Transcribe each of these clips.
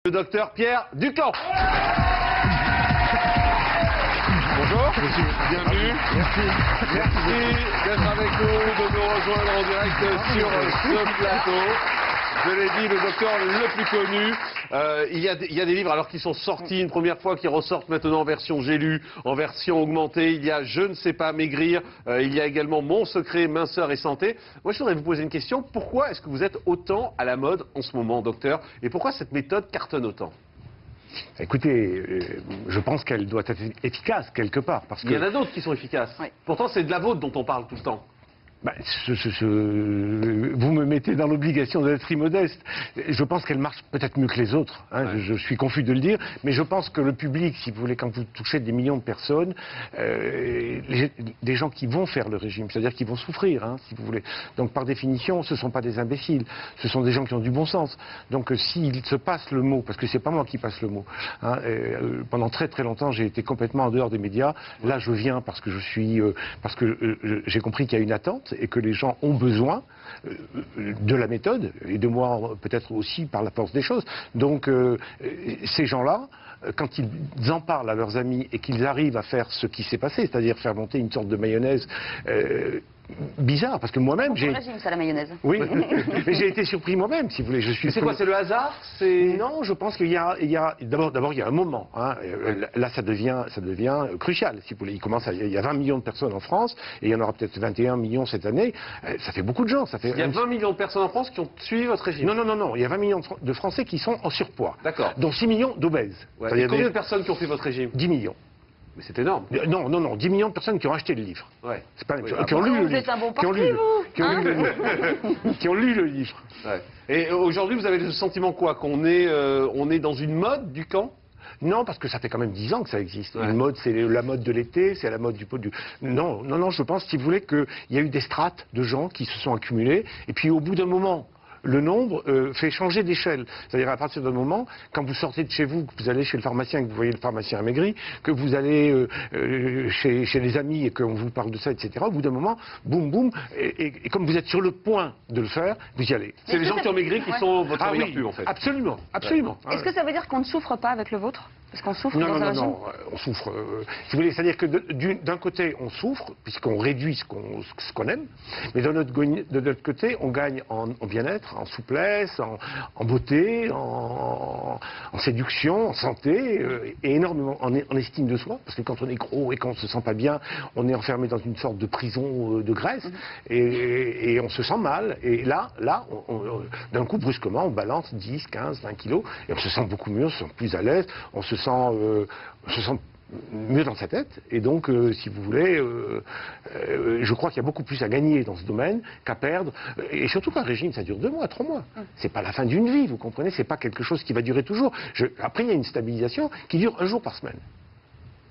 Le docteur Pierre Ducamp. Bonjour, bienvenue. Merci d'être avec nous, de nous rejoindre en direct sur ce plateau. Je l'ai dit, le docteur le plus connu. Il y a des livres alors qui sont sortis une première fois, qui ressortent maintenant en version j'ai lu, en version augmentée. Il y a Je ne sais pas maigrir. Il y a également Mon secret, minceur et santé. Moi, je voudrais vous poser une question. Pourquoi est-ce que vous êtes autant à la mode en ce moment, docteur? Et pourquoi cette méthode cartonne autant? Écoutez, je pense qu'elle doit être efficace quelque part. Parce que... Il y en a d'autres qui sont efficaces. Oui. Pourtant, c'est de la vôtre dont on parle tout le temps. Vous me mettez dans l'obligation d'être immodeste. Je pense qu'elle marche peut-être mieux que les autres. Hein, ouais. je suis confus de le dire, mais je pense que le public, si vous voulez, quand vous touchez des millions de personnes, des gens qui vont faire le régime, c'est-à-dire qui vont souffrir, hein, si vous voulez. Donc par définition, ce ne sont pas des imbéciles, ce sont des gens qui ont du bon sens. Donc s'ils se passent le mot, parce que c'est pas moi qui passe le mot, hein, pendant très très longtemps, j'ai été complètement en dehors des médias. Là, je viens parce que j'ai compris qu'il y a une attente et que les gens ont besoin de la méthode, et de moi peut-être aussi par la force des choses. Donc ces gens-là, quand ils en parlent à leurs amis et qu'ils arrivent à faire ce qui s'est passé, c'est-à-dire faire monter une sorte de mayonnaise bizarre, parce que moi-même j'ai... régime, ça, la mayonnaise. Oui, mais j'ai été surpris moi-même, si vous voulez. C'est quoi, c'est le hasard? Non, je pense qu'il y a... D'abord, il y a un moment. Hein, là, ça devient crucial, si vous voulez. Il y a 20 millions de personnes en France, et il y en aura peut-être 21 millions cette année. Ça fait beaucoup de gens. Il y a 20 millions de personnes en France qui ont suivi votre régime? Non. Il y a 20 millions de Français qui sont en surpoids. D'accord. Dont 6 millions d'obèses. Ouais. Et combien de personnes qui ont fait votre régime? 10 millions. Mais c'est énorme. Non, 10 millions de personnes qui ont acheté le livre. Ouais. C'est pas la même chose. Qui ont lu le livre. Vous êtes un bon parti, vous. Qui ont lu le livre. Ouais. Et aujourd'hui, vous avez le sentiment quoi? Qu'on est dans une mode du camp? Non, parce que ça fait quand même 10 ans que ça existe. Ouais. Une mode, c'est la mode de l'été, c'est la mode du... Non, je pense, si vous voulez, qu'il y a eu des strates de gens qui se sont accumulés, et puis au bout d'un moment... Le nombre fait changer d'échelle. C'est-à-dire à partir d'un moment, quand vous sortez de chez vous, que vous allez chez le pharmacien, que vous voyez le pharmacien amaigri, que vous allez chez les amis et qu'on vous parle de ça, etc., au bout d'un moment, boum, boum, et comme vous êtes sur le point de le faire, vous y allez. C'est les gens qui ont maigri qui sont votre meilleur pub, en fait. Absolument. Ouais. Est-ce que ça veut dire qu'on ne souffre pas avec le vôtre? Parce qu'on souffre dans un régime? Non, on souffre. Si vous voulez, c'est-à-dire que d'un côté, on souffre, puisqu'on réduit ce qu'on aime, mais de notre côté, on gagne en bien-être, en souplesse, en beauté, en séduction, en santé, et énormément en estime de soi, parce que quand on est gros et qu'on ne se sent pas bien, on est enfermé dans une sorte de prison de graisse, et on se sent mal. Et là d'un coup, brusquement, on balance 10, 15, 20 kilos, et on se sent beaucoup mieux, on se sent plus à l'aise, on se sent mieux dans sa tête, et donc, si vous voulez, je crois qu'il y a beaucoup plus à gagner dans ce domaine qu'à perdre, et surtout qu'un régime, ça dure 2 mois, 3 mois. C'est pas la fin d'une vie, vous comprenez, c'est pas quelque chose qui va durer toujours. Après, il y a une stabilisation qui dure 1 jour par semaine.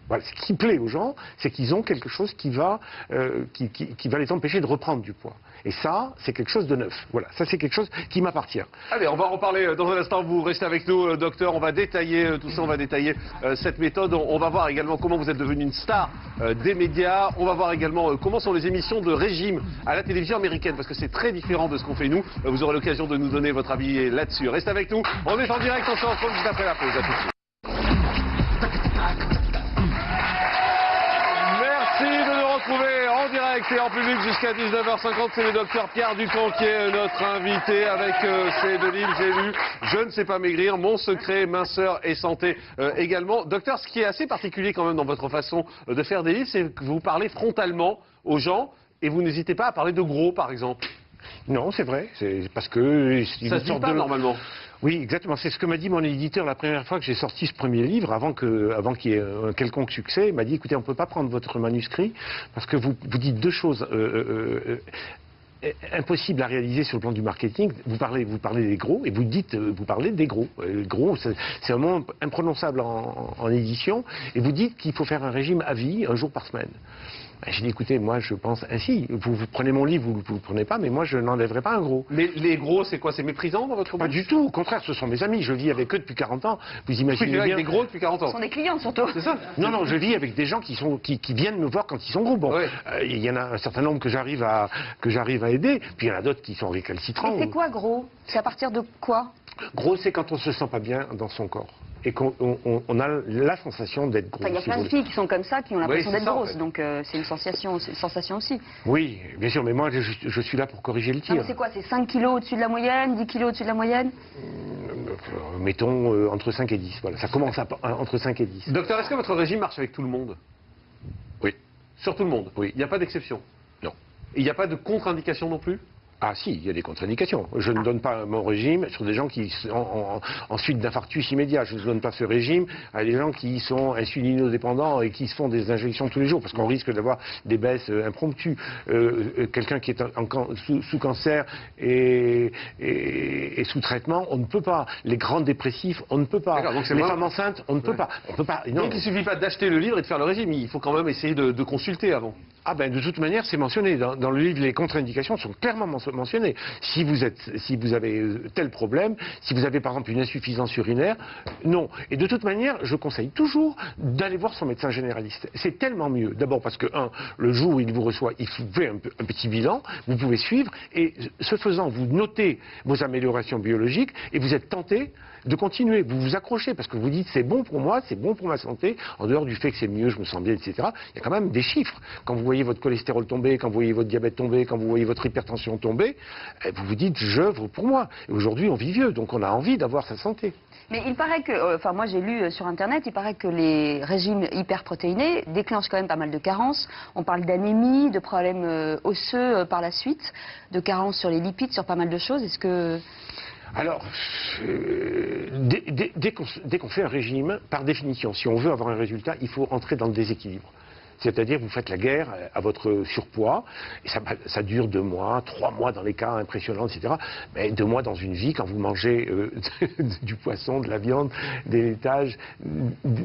Voilà, ce qui plaît aux gens, c'est qu'ils ont quelque chose qui va les empêcher de reprendre du poids. Et ça, c'est quelque chose de neuf. Voilà, ça c'est quelque chose qui m'appartient. Allez, on va en parler dans un instant. Vous restez avec nous, docteur. On va détailler tout ça, on va détailler cette méthode. On va voir également comment vous êtes devenu une star des médias. On va voir également comment sont les émissions de régime à la télévision américaine, parce que c'est très différent de ce qu'on fait nous. Vous aurez l'occasion de nous donner votre avis là-dessus. Restez avec nous. On est en direct, on se retrouve juste après la pause. À tout de suite. Retrouver en direct et en public jusqu'à 19h50, c'est le docteur Pierre Ducamp qui est notre invité avec ses 2 livres, j'ai lu Je ne sais pas maigrir, Mon secret, minceur et santé également. Docteur, ce qui est assez particulier quand même dans votre façon de faire des livres, c'est que vous parlez frontalement aux gens et vous n'hésitez pas à parler de gros, par exemple. Non, c'est vrai, c'est parce que... Ça se dit pas normalement. Oui, exactement. C'est ce que m'a dit mon éditeur la première fois que j'ai sorti ce premier livre, avant qu'il y ait un quelconque succès. Il m'a dit, écoutez, on ne peut pas prendre votre manuscrit, parce que vous dites 2 choses impossibles à réaliser sur le plan du marketing. Vous parlez des gros, et vous parlez des gros. Gros, c'est un mot imprononçable en édition, et vous dites qu'il faut faire un régime à vie, 1 jour par semaine. J'ai dit, écoutez, moi je pense ainsi, vous prenez mon livre, vous ne le prenez pas, mais moi je n'enlèverai pas un gros. Mais les gros, c'est quoi? C'est méprisant dans votre Pas bouche? du tout, au contraire, ce sont mes amis, je vis avec eux depuis 40 ans. Vous imaginez Oui, bien... avec des gros depuis 40 Ce ans. sont des clients surtout. C'est ça? Non, non, je vis avec des gens qui viennent me voir quand ils sont gros. Bon, Ouais. il y en a un certain nombre que j'arrive à aider, puis il y en a d'autres qui sont récalcitrants. Et c'est quoi gros? C'est à partir de quoi? Gros, c'est quand on se sent pas bien dans son corps. Et qu'on on a la sensation d'être gros. Enfin, il y a si plein vous de voulez. filles qui sont comme ça, qui ont l'impression c'est d'être ça, en grosses. fait. Donc c'est une sensation aussi. Oui, bien sûr, mais moi je suis là pour corriger le Non, tir. mais c'est quoi? C'est 5 kilos au-dessus de la moyenne, 10 kilos au-dessus de la moyenne? Mettons entre 5 et 10. Voilà, ça commence entre 5 et 10. Docteur, est-ce que votre régime marche avec tout le monde? Oui. Sur tout le monde? Oui. Il n'y a pas d'exception? Non. Et il n'y a pas de contre-indication non plus? Ah si, il y a des contre-indications. Je ne donne pas mon régime sur des gens qui sont en suite d'infarctus immédiat. Je ne donne pas ce régime à des gens qui sont insulinodépendants et qui se font des injections tous les jours, parce qu'on risque d'avoir des baisses impromptues. Quelqu'un qui est sous cancer et sous traitement, on ne peut pas. Les grands dépressifs, on ne peut pas. D'accord, donc c'est Les vraiment- femmes enceintes, on ne peut pas. On peut pas. Non. Donc il ne suffit pas d'acheter le livre et de faire le régime, il faut quand même essayer de consulter avant. Ah ben de toute manière, c'est mentionné. Dans le livre, les contre-indications sont clairement mentionnées. Si vous avez tel problème, si vous avez par exemple une insuffisance urinaire, non. Et de toute manière, je conseille toujours d'aller voir son médecin généraliste. C'est tellement mieux. D'abord parce que, le jour où il vous reçoit, il fait un petit bilan, vous pouvez suivre, et ce faisant, vous notez vos améliorations biologiques, et vous êtes tenté de continuer, vous vous accrochez, parce que vous dites c'est bon pour moi, c'est bon pour ma santé, en dehors du fait que c'est mieux, je me sens bien, etc. Il y a quand même des chiffres. Quand vous voyez votre cholestérol tomber, quand vous voyez votre diabète tomber, quand vous voyez votre hypertension tomber, vous vous dites j'œuvre pour moi. Et aujourd'hui on vit vieux, donc on a envie d'avoir sa santé. Mais il paraît que, enfin moi j'ai lu sur internet, il paraît que les régimes hyperprotéinés déclenchent quand même pas mal de carences. On parle d'anémie, de problèmes osseux par la suite, de carences sur les lipides, sur pas mal de choses. Est-ce que... Alors, dès qu'on fait un régime, par définition, si on veut avoir un résultat, il faut entrer dans le déséquilibre. C'est-à-dire, vous faites la guerre à votre surpoids, et ça dure 2 mois, 3 mois dans les cas impressionnants, etc. Mais 2 mois dans une vie, quand vous mangez du poisson, de la viande, des laitages,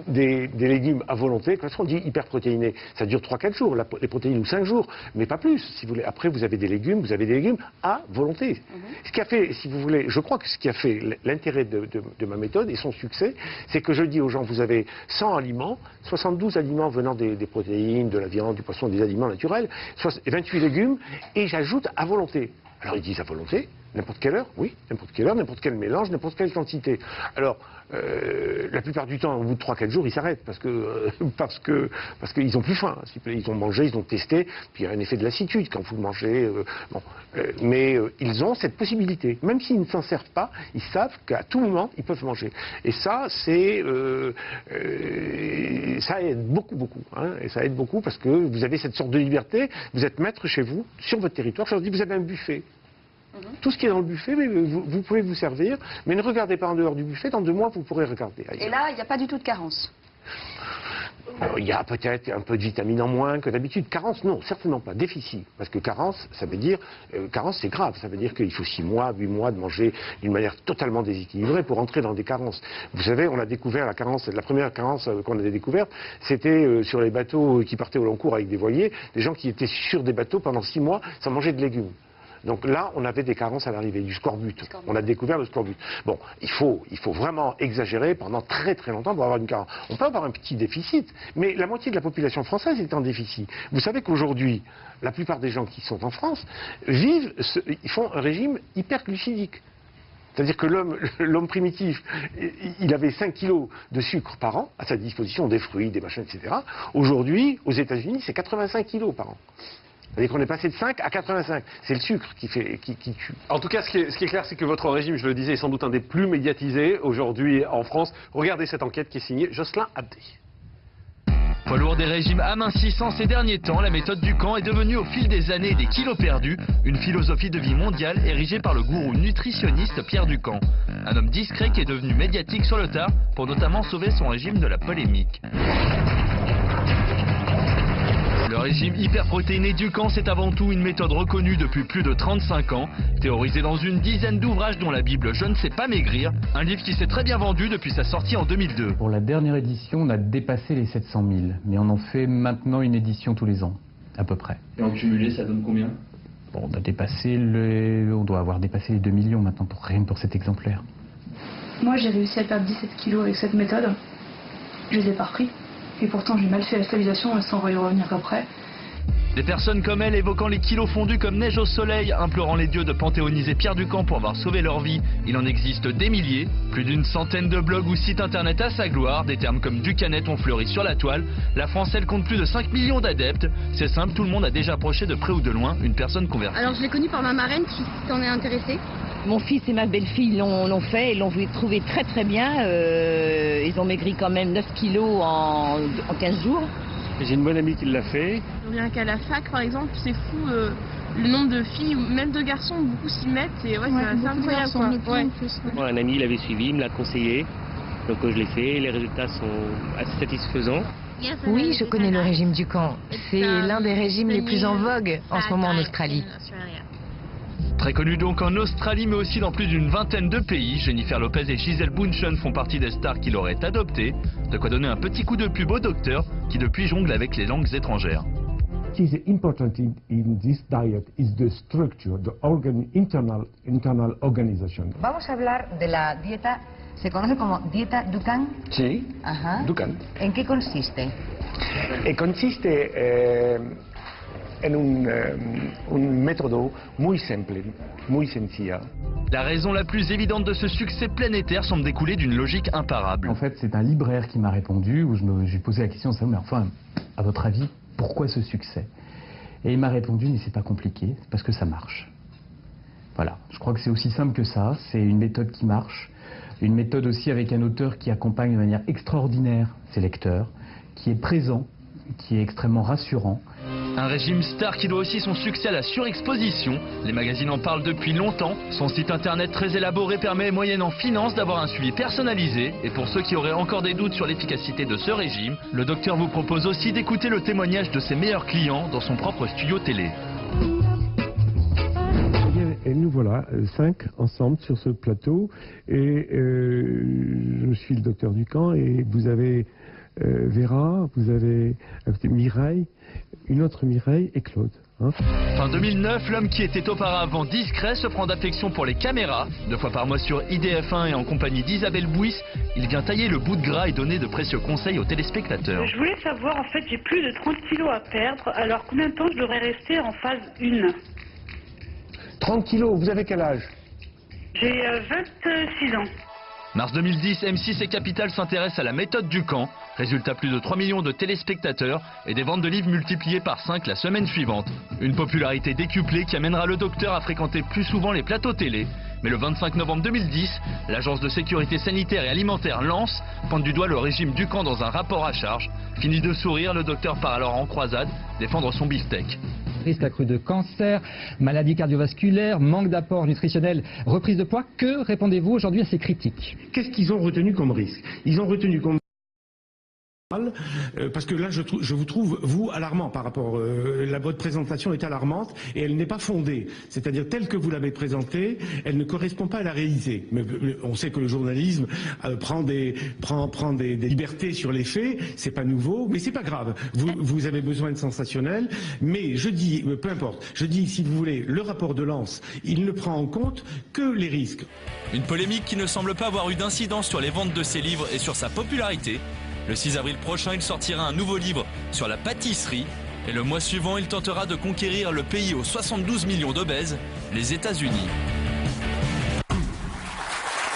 des légumes à volonté, quand on dit hyperprotéiné, ça dure 3-4 jours, les protéines, ou 5 jours, mais pas plus. Si vous voulez. Après, vous avez des légumes à volonté. Ce qui a fait, si vous voulez, je crois que ce qui a fait l'intérêt de ma méthode et son succès, c'est que je dis aux gens, vous avez 100 aliments, 72 aliments venant des protéines, de la viande, du poisson, des aliments naturels, 28 légumes, et j'ajoute à volonté. Alors ils disent à volonté, n'importe quelle heure, oui, n'importe quelle heure, n'importe quel mélange, n'importe quelle quantité. Alors, la plupart du temps, au bout de 3-4 jours, ils s'arrêtent parce qu'ils ont plus faim. Ils ont mangé, ils ont testé, puis il y a un effet de lassitude quand vous mangez. Mais ils ont cette possibilité. Même s'ils ne s'en servent pas, ils savent qu'à tout moment, ils peuvent manger. Et ça, ça aide beaucoup. Hein, et ça aide beaucoup parce que vous avez cette sorte de liberté, vous êtes maître chez vous, sur votre territoire. Je leur dis, vous avez un buffet. Tout ce qui est dans le buffet, mais vous pouvez vous servir, mais ne regardez pas en dehors du buffet, dans 2 mois vous pourrez regarder ailleurs. Et là, il n'y a pas du tout de carence. Il y a peut-être un peu de vitamine en moins que d'habitude. Carence, non, certainement pas. Déficit. Parce que carence, ça veut dire... carence, c'est grave. Ça veut dire qu'il faut 6 mois, 8 mois de manger d'une manière totalement déséquilibrée pour entrer dans des carences. Vous savez, on a découvert la carence, la première carence qu'on a découverte, c'était sur les bateaux qui partaient au long cours avec des voiliers, des gens qui étaient sur des bateaux pendant 6 mois sans manger de légumes. Donc là, on avait des carences à l'arrivée, du scorbut. On a découvert le scorbut. Bon, il faut vraiment exagérer pendant très longtemps pour avoir une carence. On peut avoir un petit déficit, mais la moitié de la population française est en déficit. Vous savez qu'aujourd'hui, la plupart des gens qui sont en France ils font un régime hyperglucidique. C'est-à-dire que l'homme primitif, il avait 5 kilos de sucre par an à sa disposition, des fruits, des machins, etc. Aujourd'hui, aux États-Unis, c'est 85 kilos par an. C'est-à-dire qu'on est passé de 5 à 85. C'est le sucre qui tue. En tout cas, ce qui est clair, c'est que votre régime, je le disais, est sans doute un des plus médiatisés aujourd'hui en France. Regardez cette enquête qui est signée Jocelyn Abdé. Poids lourd des régimes amincissants ces derniers temps, la méthode Dukan est devenue au fil des années des kilos perdus, une philosophie de vie mondiale érigée par le gourou nutritionniste Pierre Dukan. Un homme discret qui est devenu médiatique sur le tard pour notamment sauver son régime de la polémique. Le régime hyperprotéiné Dukan, c'est avant tout une méthode reconnue depuis plus de 35 ans, théorisée dans une dizaine d'ouvrages dont la Bible Je ne sais pas maigrir, un livre qui s'est très bien vendu depuis sa sortie en 2002. Pour la dernière édition, on a dépassé les 700 000, mais on en fait maintenant une édition tous les ans. à peu près. Et en cumulé, ça donne combien? Bon, on doit avoir dépassé les 2 millions maintenant rien que pour cet exemplaire. Moi, j'ai réussi à perdre 17 kilos avec cette méthode. Je les ai pas repris. Et pourtant, j'ai mal fait la stabilisation sans y revenir qu'après. Des personnes comme elle évoquant les kilos fondus comme neige au soleil, implorant les dieux de panthéoniser Pierre Ducan pour avoir sauvé leur vie. Il en existe des milliers, plus d'une centaine de blogs ou sites internet à sa gloire. Des termes comme Ducanette ont fleuri sur la toile. La France, elle, compte plus de 5 millions d'adeptes. C'est simple, tout le monde a déjà approché de près ou de loin une personne convertie. Alors je l'ai connu par ma marraine qui s'en est intéressée. Mon fils et ma belle-fille l'ont fait, ils l'ont trouvé très très bien. Ils ont maigri quand même 9 kilos en 15 jours. J'ai une bonne amie qui l'a fait. Rien qu'à la fac par exemple, c'est fou le nombre de filles ou même de garçons, beaucoup s'y mettent et ouais, c'est incroyable quoi. Ouais. Moi, un ami l'avait suivi, il me l'a conseillé, donc je l'ai fait, les résultats sont assez satisfaisants. Oui, je connais le régime Ducan. C'est l'un des régimes les plus en vogue en ce moment en Australie. Très connu donc en Australie, mais aussi dans plus d'une vingtaine de pays. Jennifer Lopez et Gisele Bündchen font partie des stars qui l'auraient adopté. De quoi donner un petit coup de pub au docteur, qui depuis jongle avec les langues étrangères. What is important in this diet is the structure, the internal organization. Vamos a hablar de la dieta, se conoce como dieta Ducan. Sí, Ducan. ¿En qué consiste? Consiste en un método muy simple, muy sencilla. La raison la plus évidente de ce succès planétaire semble découler d'une logique imparable. En fait, c'est un libraire qui m'a répondu, où j'ai posé la question, mais enfin, à votre avis, pourquoi ce succès? Et il m'a répondu, mais c'est pas compliqué, c'est parce que ça marche. Voilà, je crois que c'est aussi simple que ça, c'est une méthode qui marche, une méthode aussi avec un auteur qui accompagne de manière extraordinaire ses lecteurs, qui est présent, qui est extrêmement rassurant. Un régime star qui doit aussi son succès à la surexposition. Les magazines en parlent depuis longtemps. Son site internet très élaboré permet, moyennant finance, d'avoir un suivi personnalisé. Et pour ceux qui auraient encore des doutes sur l'efficacité de ce régime, le docteur vous propose aussi d'écouter le témoignage de ses meilleurs clients dans son propre studio télé. Et nous voilà, 5 ensemble sur ce plateau. Et je suis le docteur Ducan et vous avez Vera, vous avez Mireille, une autre Mireille et Claude. Fin 2009, l'homme qui était auparavant discret se prend d'affection pour les caméras. 2 fois par mois sur IDF1 et en compagnie d'Isabelle Bouis, il vient tailler le bout de gras et donner de précieux conseils aux téléspectateurs. Je voulais savoir, en fait, j'ai plus de 30 kilos à perdre, alors combien de temps je devrais rester en phase 1? 30 kilos, vous avez quel âge? J'ai 26 ans. Mars 2010, M6 et Capital s'intéressent à la méthode Ducan. Résultat, plus de 3 millions de téléspectateurs et des ventes de livres multipliées par 5 la semaine suivante. Une popularité décuplée qui amènera le docteur à fréquenter plus souvent les plateaux télé. Mais le 25 novembre 2010, l'agence de sécurité sanitaire et alimentaire Lance pointe du doigt le régime Ducan dans un rapport à charge. Fini de sourire, le docteur part alors en croisade défendre son beefsteak. Risque accru de cancer, maladies cardiovasculaires, manque d'apport nutritionnel, reprise de poids. Que répondez-vous aujourd'hui à ces critiques? Qu'est-ce qu'ils ont retenu comme risque? Ils ont retenu comme parce que là, je vous trouve, vous, alarmant par rapport... votre présentation est alarmante et elle n'est pas fondée. C'est-à-dire, telle que vous l'avez présentée, elle ne correspond pas à la réalité. Mais on sait que le journalisme prend des libertés sur les faits, c'est pas nouveau, mais c'est pas grave. Vous avez besoin de sensationnel, mais je dis, peu importe, je dis, si vous voulez, le rapport de Lance, il ne prend en compte que les risques. Une polémique qui ne semble pas avoir eu d'incidence sur les ventes de ses livres et sur sa popularité. Le 6 avril prochain, il sortira un nouveau livre sur la pâtisserie. Et le mois suivant, il tentera de conquérir le pays aux 72 millions d'obèses, les États-Unis.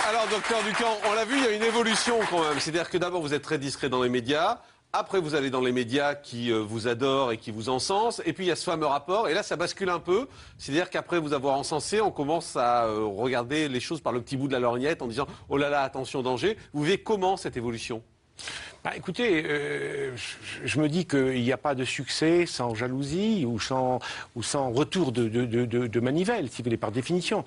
Alors, docteur Ducan, on l'a vu, il y a une évolution quand même. C'est-à-dire que d'abord, vous êtes très discret dans les médias. Après, vous allez dans les médias qui vous adorent et qui vous encensent. Et puis, il y a ce fameux rapport. Et là, ça bascule un peu. C'est-à-dire qu'après vous avoir encensé, on commence à regarder les choses par le petit bout de la lorgnette en disant « Oh là là, attention, danger ». Vous vivez comment cette évolution ? Écoutez, je me dis qu'il n'y a pas de succès sans jalousie ou sans retour de manivelle, si vous voulez, par définition.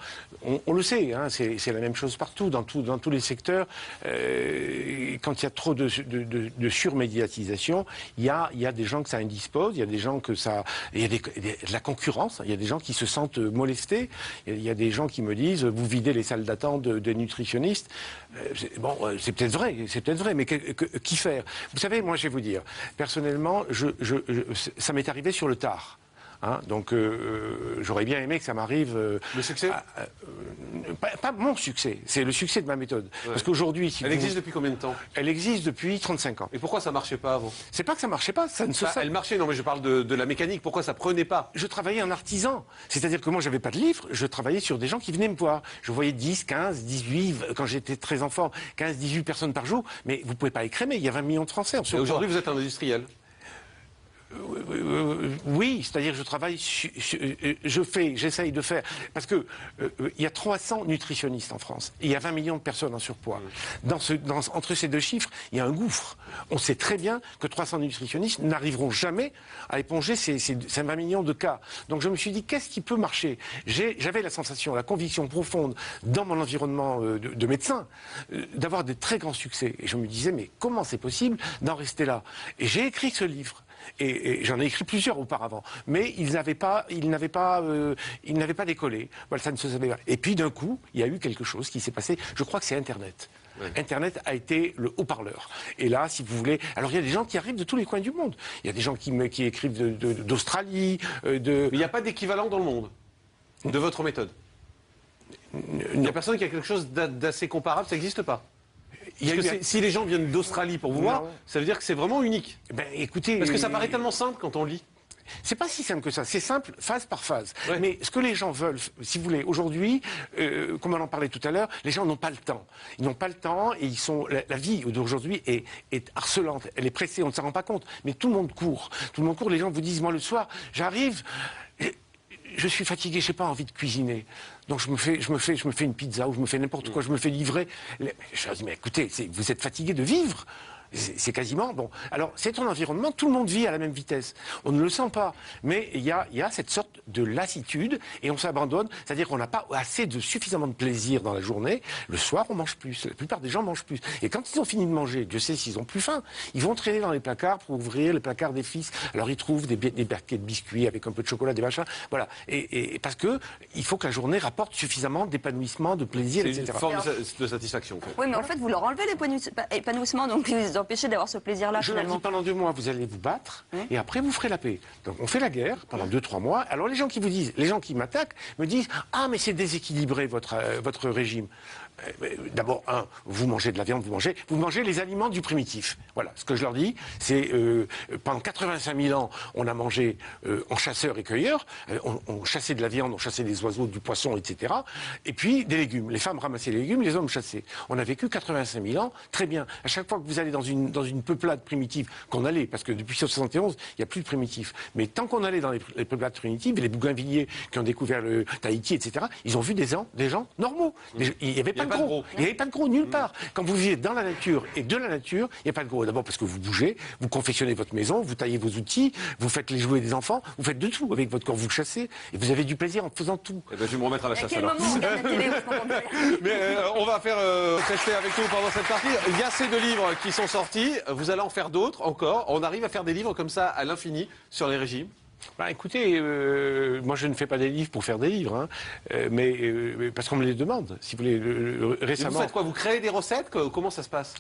On le sait, hein, c'est la même chose partout, dans tous les secteurs. Quand il y a trop de surmédiatisation, il y a des gens que ça indispose, il y a des gens que ça... Il y a de la concurrence, il y a des gens qui se sentent molestés, il y a des gens qui me disent, vous videz les salles d'attente des nutritionnistes. Bon, c'est peut-être vrai, mais qui fait faire. Vous savez, moi, je vais vous dire, personnellement, ça m'est arrivé sur le tard. Hein, donc j'aurais bien aimé que ça m'arrive... le succès pas mon succès, c'est le succès de ma méthode. Ouais. Parce qu'aujourd'hui... Elle existe depuis combien de temps? Elle existe depuis 35 ans. Et pourquoi ça marchait pas avant? C'est pas que ça marchait pas, ça ne se fait. Elle marchait, non mais je parle de la mécanique, pourquoi ça prenait pas? Je travaillais en artisan, c'est-à-dire que moi j'avais pas de livres, je travaillais sur des gens qui venaient me voir. Je voyais 10, 15, 18, quand j'étais très enfant, 15, 18 personnes par jour, mais vous pouvez pas écrémer, il y a 20 millions de Français. Et aujourd'hui vous êtes un industriel? Oui, c'est-à-dire je travaille, j'essaye de faire, parce que il y a 300 nutritionnistes en France, et il y a 20 millions de personnes en surpoids. Entre ces deux chiffres, il y a un gouffre. On sait très bien que 300 nutritionnistes n'arriveront jamais à éponger ces 20 millions de cas. Donc je me suis dit, qu'est-ce qui peut marcher? J'avais la sensation, la conviction profonde dans mon environnement de médecin, d'avoir des très grands succès. Et je me disais, mais comment c'est possible d'en rester là? Et j'ai écrit ce livre. Et j'en ai écrit plusieurs auparavant, mais ils n'avaient pas décollé. Voilà, ça ne se savait pas. Et puis d'un coup, il y a eu quelque chose qui s'est passé. Je crois que c'est Internet. Ouais. Internet a été le haut-parleur. Et là, si vous voulez, alors il y a des gens qui arrivent de tous les coins du monde. Il y a des gens qui écrivent d'Australie, Mais il n'y a pas d'équivalent dans le monde de votre méthode. Il n'y a personne qui a quelque chose d'assez comparable. Ça n'existe pas. Si les gens viennent d'Australie pour vous voir, ça veut dire que c'est vraiment unique. Ben, écoutez, parce que ça paraît tellement simple quand on lit. C'est pas si simple que ça, c'est simple phase par phase. Ouais. Mais ce que les gens veulent, si vous voulez, aujourd'hui, comme on en parlait tout à l'heure, les gens n'ont pas le temps. Ils n'ont pas le temps et la vie d'aujourd'hui est harcelante, elle est pressée, on ne s'en rend pas compte. Mais tout le monde court. Tout le monde court, les gens vous disent, moi le soir, j'arrive... Je suis fatigué, je n'ai pas envie de cuisiner. Donc je me fais une pizza ou je me fais n'importe quoi, je me fais livrer. Je dis, mais écoutez, vous êtes fatigué de vivre. C'est quasiment... Bon, alors c'est ton environnement, tout le monde vit à la même vitesse. On ne le sent pas, mais il y a cette sorte de lassitude et on s'abandonne, c'est-à-dire qu'on n'a pas suffisamment de plaisir dans la journée. Le soir, on mange plus, la plupart des gens mangent plus. Et quand ils ont fini de manger, Dieu sait s'ils ont plus faim, ils vont traîner dans les placards pour ouvrir les placards des fils. Alors ils trouvent des paquets de biscuits avec un peu de chocolat, des machins, voilà. Et parce que il faut que la journée rapporte suffisamment d'épanouissement, de plaisir, etc. C'est une forme de satisfaction. En fait. Oui, mais en fait, vous leur enlevez l'épanouissement, donc vous empêchez d'avoir ce plaisir-là. Je leur dis, pendant 2 mois, vous allez vous battre, et après vous ferez la paix. Donc on fait la guerre pendant 2-3 mois. Alors les gens qui m'attaquent me disent, ah mais c'est déséquilibré votre régime. D'abord, vous mangez de la viande, vous mangez les aliments du primitif. Voilà, ce que je leur dis, c'est pendant 85 000 ans, on a mangé en chasseurs et cueilleurs, on chassait de la viande, on chassait des oiseaux, du poisson, etc. Et puis des légumes. Les femmes ramassaient les légumes, les hommes chassaient. On a vécu 85 000 ans, très bien. À chaque fois que vous allez dans une peuplade primitive, qu'on allait, parce que depuis 1971, il n'y a plus de primitifs. Mais tant qu'on allait dans les peuplades primitives, et les bougainvilliers qui ont découvert le Tahiti, etc., ils ont vu des gens normaux. Il n'y avait pas de gros. Il n'y avait pas de gros nulle part. Quand vous vivez dans la nature et de la nature, il n'y a pas de gros. D'abord parce que vous bougez, vous confectionnez votre maison, vous taillez vos outils, vous faites les jouets des enfants, vous faites de tout. Avec votre corps, vous chassez et vous avez du plaisir en faisant tout. Eh ben, je vais me remettre à la chasse alors. Mais on va faire tester avec vous pendant cette partie. Il y a ces 2 livres qui sont sortis. Vous allez en faire d'autres encore. On arrive à faire des livres comme ça à l'infini sur les régimes. Bah, écoutez, moi je ne fais pas des livres pour faire des livres, hein, mais parce qu'on me les demande. Si vous voulez, récemment. Et vous faites quoi? Vous créez des recettes? Comment ça se passe?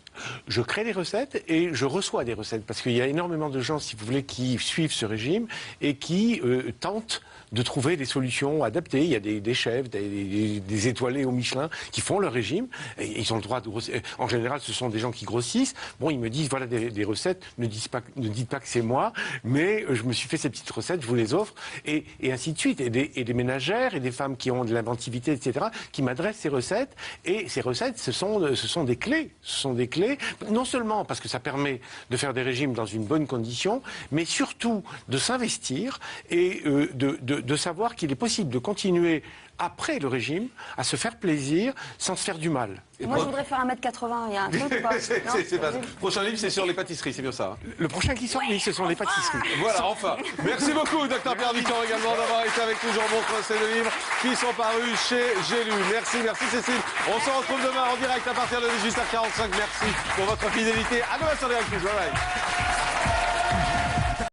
Je crée des recettes et je reçois des recettes parce qu'il y a énormément de gens, si vous voulez, qui suivent ce régime et qui tentent de trouver des solutions adaptées. Il y a des chefs, des étoilés au Michelin qui font leur régime. Et ils ont le droit de grossir. En général, ce sont des gens qui grossissent. Bon, ils me disent voilà des recettes. Ne dites pas que c'est moi, mais je me suis fait ces petites recettes. Je vous les offre et ainsi de suite. Et des ménagères et des femmes qui ont de l'inventivité, etc., qui m'adressent ces recettes. Et ces recettes, ce sont des clés. Ce sont des clés, non seulement parce que ça permet de faire des régimes dans une bonne condition, mais surtout de s'investir et de savoir qu'il est possible de continuer après le régime à se faire plaisir sans se faire du mal. Moi, je voudrais faire 1m80. Il y a un truc ou pas? Le prochain livre, c'est sur les pâtisseries, c'est bien ça. Le prochain qui sort, oui, ce sont les pâtisseries. Voilà, enfin. Merci beaucoup, Dr Pierre Ducamp, également d'avoir été avec nous. J'en montre ces 2 livres qui sont parus chez J'ai lu. Merci Cécile. On se retrouve demain en direct à partir de 18h45. Merci pour votre fidélité. À demain sur Direct+. Bye bye.